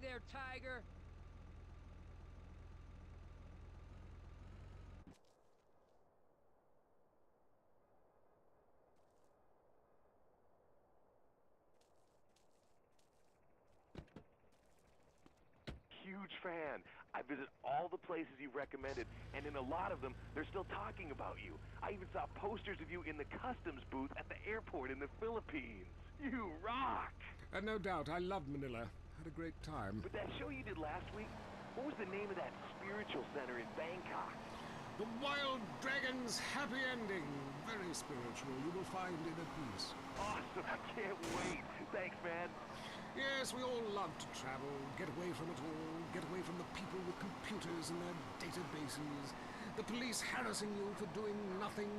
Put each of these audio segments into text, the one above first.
Easy there, Tiger. Huge fan. I visit all the places you've recommended, and in a lot of them, they're still talking about you. I even saw posters of you in the customs booth at the airport in the Philippines. You rock! No doubt. I loved Manila. Had a great time. But that show you did last week, what was the name of that spiritual center in Bangkok? The Wild Dragon's Happy Ending. Very spiritual. You will find Inner Peace. Awesome. I can't wait. Thanks, man. Yes, we all love to travel, get away from it all, get away from the people with computers and their databases, the police harassing you for doing nothing.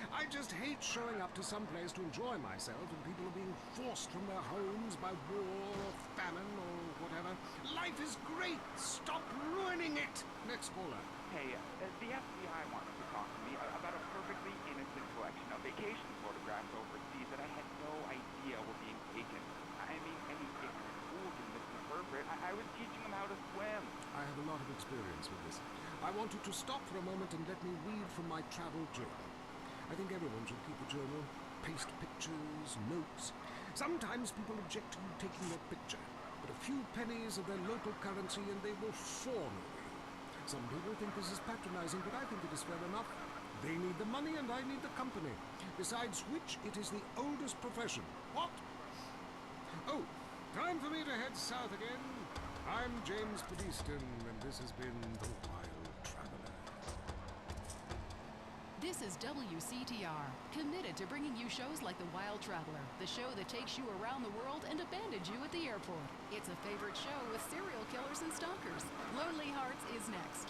I just hate showing up to some place to enjoy myself and people are being forced from their homes by war or famine or whatever. Life is great! Stop ruining it! Next caller. Hey, the FBI wants to talk to me about a perfectly innocent collection of vacation photographs overseas that I had no idea were being taken. I mean, any ignorant fool can misinterpret. I was teaching them how to swim. I have a lot of experience with this. I want you to stop for a moment and let me read from my travel journal. I think everyone should keep a journal. Paste pictures, notes. Sometimes people object to you taking their picture, but a few pennies of their local currency and they will fawn over you. Some people think this is patronizing, but I think it is fair enough. They need the money and I need the company. Besides which, it is the oldest profession. What? Oh, time for me to head south again. I'm James Pedeaston, and this has been The Wild Traveler. This is WCTR, committed to bringing you shows like The Wild Traveler, the show that takes you around the world and abandons you at the airport. It's a favorite show with serial killers and stalkers. Lonely Hearts is next.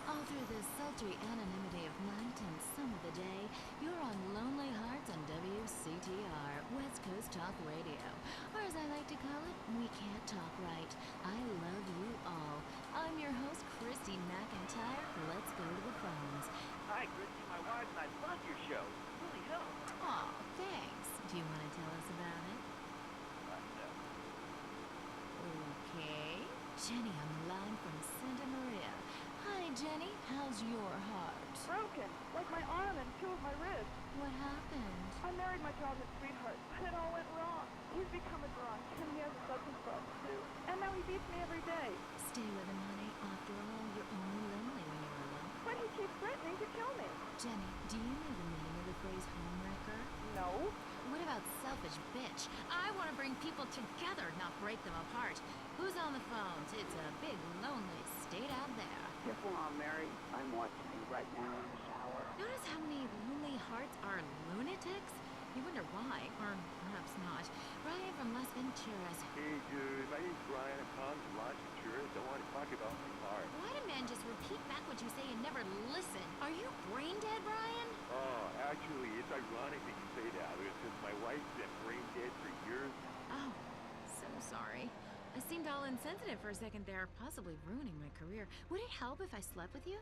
All through the sultry anonymity of night and some of the day, you're on Lonely Hearts on WCTR, West Coast Talk Radio. Or as I like to call it, We Can't Talk Right. I love you all. I'm your host, Christy McIntyre. Let's go to the phones. Hi, Christy, my wife, and I love your show. It really helps. Aw, thanks. Do you want to tell us about it? No. Okay. Jenny on the line from Santa Maria. Hi, Jenny. How's your heart? Broken, like my arm and two of my ribs. What happened? I married my childhood sweetheart, but it all went wrong. He's become a drunk, and he has a substance problem too. And now he beats me every day. Stay with him, honey. After all, you're only lonely when you're alone. But he keeps threatening to kill me. Jenny, do you know the meaning of the phrase homewrecker? No. What about selfish bitch? I want to bring people together, not break them apart. Who's on the phones? It's a big, lonely state out there. Careful on, Mary. I'm watching you right now in the shower. Notice how many lonely hearts are lunatics? You wonder why, or perhaps not. Brian from Las Venturas. Hey, dude, my name's Brian. I'm calling from Las Venturas. I want to talk about my car. Why do men just repeat back what you say and never listen? Are you brain dead, Brian? Oh, actually, it's ironic that you say that because my wife's been brain dead for years. Oh, so sorry. I seemed all insensitive for a second there, possibly ruining my career. Would it help if I slept with you?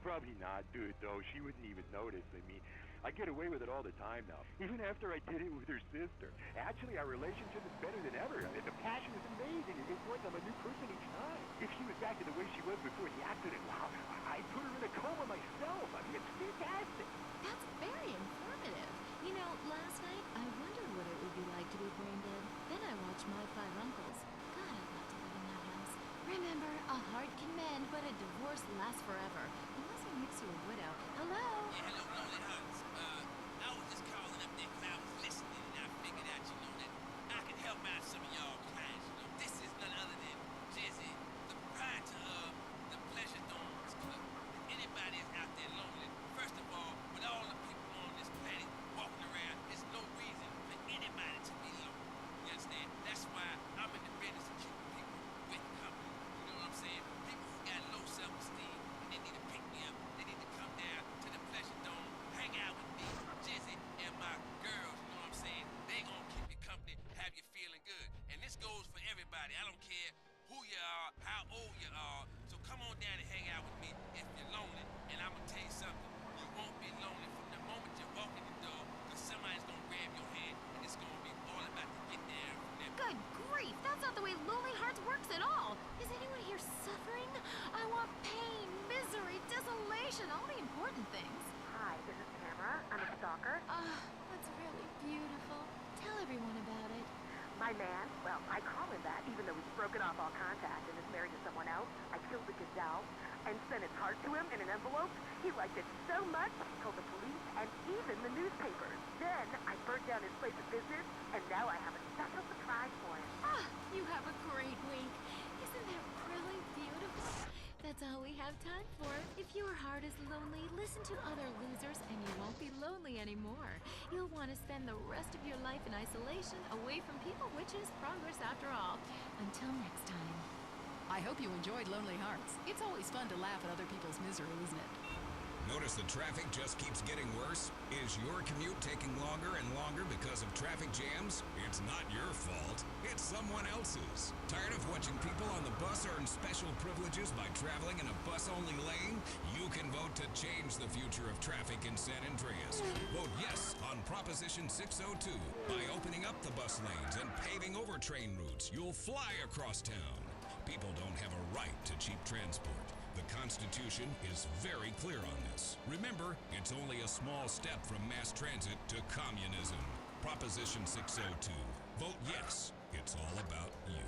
Probably not, dude, though. She wouldn't even notice. I mean, I get away with it all the time now, even after I did it with her sister. Actually, our relationship is better than ever. I mean, the passion is amazing. It's like I'm a new person each time. If she was back to the way she was before the accident, wow, I'd put her in a coma myself. I mean, it's fantastic. That's very informative. You know, last night, I wondered what it would be like to be brain dead. Then I watched My Five Uncles. God, I'd love to live in that house. Remember, a heart can mend, but a divorce lasts forever. Unless it makes you a widow. Hello? Yeah, hello, Lonely Hearts. I was just calling up there because I was listening and I figured out, you know, that I can help out some of y'all clients. You know, this is none other than Jizzy, the proprietor of the Pleasure Domes Club. If anybody is out there lonely, first of all, with all the people on this planet walking around, there's no reason for anybody to be lonely. You understand? That's why I'm in the business of keeping people with company. You know what I'm saying? People who got low self-esteem, and they need to pick me up. They need to come down to the Pleasure Dome, hang out with me. My man, well, I call him that, even though he's broken off all contact and is married to someone else. I killed the gazelle and sent his heart to him in an envelope. He liked it so much, he told the police and even the newspapers. Then I burnt down his place of business, and now I have a special surprise for him. Ah, you have a great week. Isn't that really beautiful? That's all we have time for. If your heart is lonely, listen to other losers and you won't be lonely anymore. You'll want to spend the rest of your life in isolation, away from people, which is progress after all. Until next time. I hope you enjoyed Lonely Hearts. It's always fun to laugh at other people's misery, isn't it? Notice the traffic just keeps getting worse? Is your commute taking longer and longer because of traffic jams? It's not your fault. It's someone else's. Tired of watching people on the bus earn special privileges by traveling in a bus-only lane? You can vote to change the future of traffic in San Andreas. Vote yes on Proposition 602. By opening up the bus lanes and paving over train routes, you'll fly across town. People don't have a right to cheap transport. The Constitution is very clear on this. Remember, it's only a small step from mass transit to communism. Proposition 602. Vote yes. It's all about you.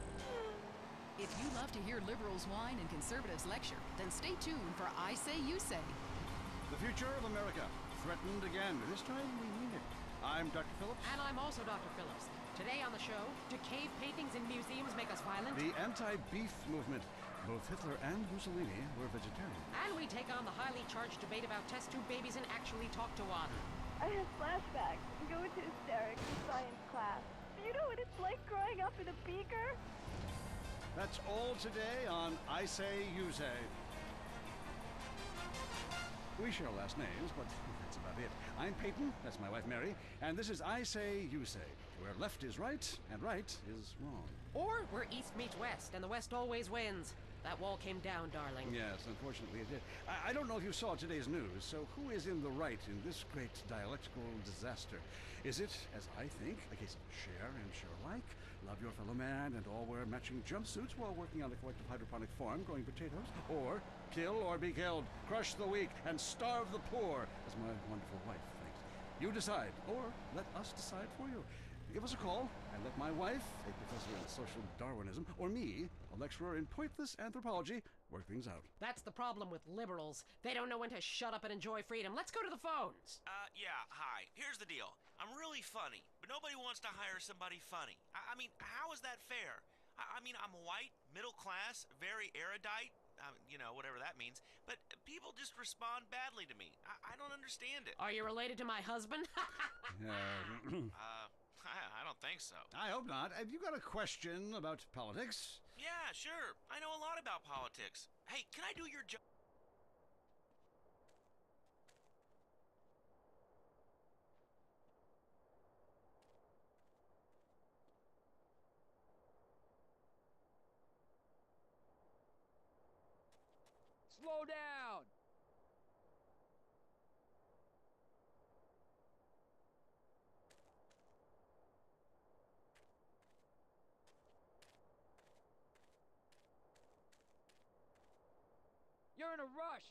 If you love to hear liberals whine and conservatives lecture, then stay tuned for I Say You Say. The future of America, threatened again. This time we mean it. I'm Dr. Phillips. And I'm also Dr. Phillips. Today on the show, do cave paintings in museums make us violent? The anti-beef movement. Both Hitler and Mussolini were vegetarian. And we take on the highly charged debate about test tube babies and actually talk to one. I have flashbacks and go into hysterics in science class. Do you know what it's like growing up in a beaker? That's all today on I Say You Say. We share last names, but that's about it. I'm Peyton, that's my wife Mary, and this is I Say You Say, where left is right and right is wrong. Or where east meets west and the west always wins. That wall came down, darling. Yes, unfortunately it did. I don't know if you saw today's news, so who is in the right in this great dialectical disaster? Is it, as I think, a case of share and share alike, love your fellow man and all wear matching jumpsuits while working on a collective hydroponic farm growing potatoes? Or kill or be killed, crush the weak, and starve the poor, as my wonderful wife thinks? You decide, or let us decide for you. Give us a call and let my wife, a professor in social Darwinism, or me, a lecturer in pointless anthropology, work things out. That's the problem with liberals. They don't know when to shut up and enjoy freedom. Let's go to the phones. Yeah, hi. Here's the deal. I'm really funny, but nobody wants to hire somebody funny. I mean, how is that fair? I mean, I'm white, middle class, very erudite, you know, whatever that means, but people just respond badly to me. I don't understand it. Are you related to my husband? I don't think so. I hope not. Have you got a question about politics? Yeah, sure. I know a lot about politics. Hey, can I do your job? Slow down! You're in a rush!